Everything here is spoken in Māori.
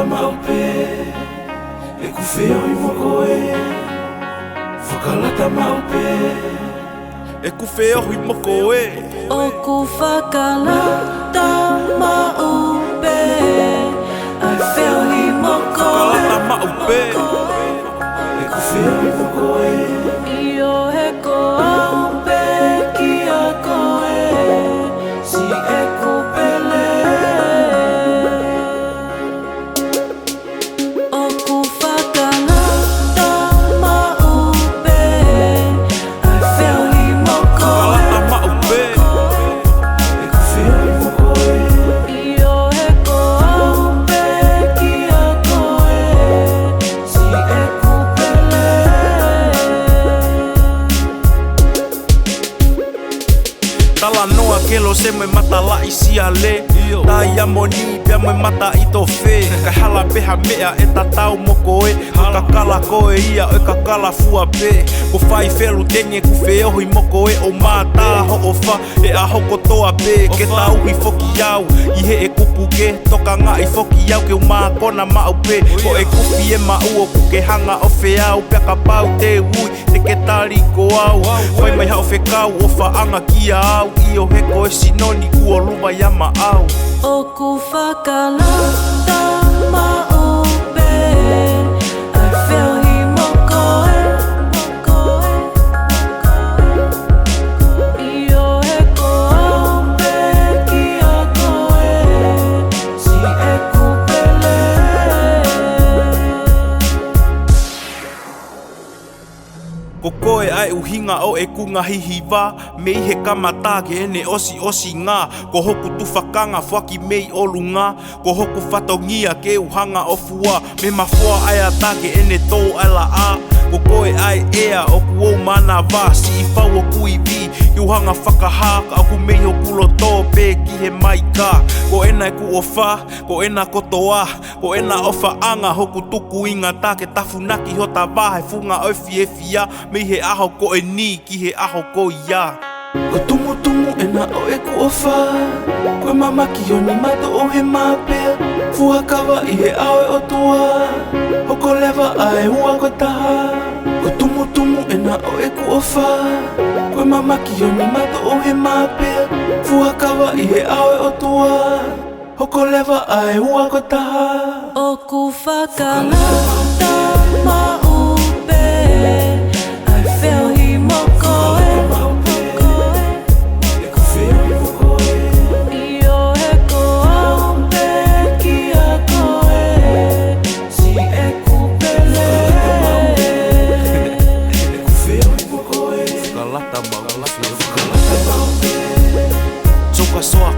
maupe e kufeo I moko e whakalata maupe e kufeo I moko e o ku whakalata maupe ai wheo I moko whakalata maupe e kufeo I moko e I o he ko aupe ki a koe si e kupele o ku whakalata maupe ai wheo I moko whakalata maupe e kufeo I moko e I o he ko aupe ki a koe si e kupele Tala noa kelo se me mata la isia le Tai amoni pia me mata I to fe Ka hala peha mea e ta tau moko e Ko ka kala koe ia o ka kala fua pe Ko whai whelu tenge ku wheo I moko e O mata ho o wha e a hoko toa pe Ke tau I foki au I he e kupu ke Toka ngā I foki au ke o mā kona mau pe Ko e kupi e ma ua ku ke hanga o whe au Pia ka pau te ui te ke tari ko au Whai mai hao whe kau o wha anga kia au I o heko e sinoni kua luwa yama au o ku whakalata maupe ai wheo I moko e I o he ko aupe ki a koe si e kupele Ko koe ai uhinga o e kunga hihiwa Me I he kamata ke ene osi osi ngā Ko hoku tufakanga whaki mei o lunga Ko hoku whatongia ke uhanga o fua Me mawhua ai ata ke ene tō ala a Ko koe ai ea o ku o mana wā Si I whau o kui vi I uhanga whakahaka Aku mei o kulo tō pē ki he mai ka Ko ena e ku o wha, ko ena kotoa Ko ena o whaanga hoku tuku inga tā Ke tafunaki ho ta wā he funga o fia Me he aho ko e ni ki he aho ko ia Ko tumu tumu e na o e ku o wha Koe mamaki o ni mato o he mapea Fuakawa I he ao e o tua Hoko lewa a e hua ko taha Ko tumu tumu e na o e ku o wha Koe mamaki o ni mato o he mapea Fuakawa I he ao e o tua Hoko lewa a e hua ko taha o ku whakalata maupe ai wheo I moko e E kufeo I moko e I o he ko aupe ki a koe si e kupele E kufeo I moko e Kalata mau Kalata maupe Soka soa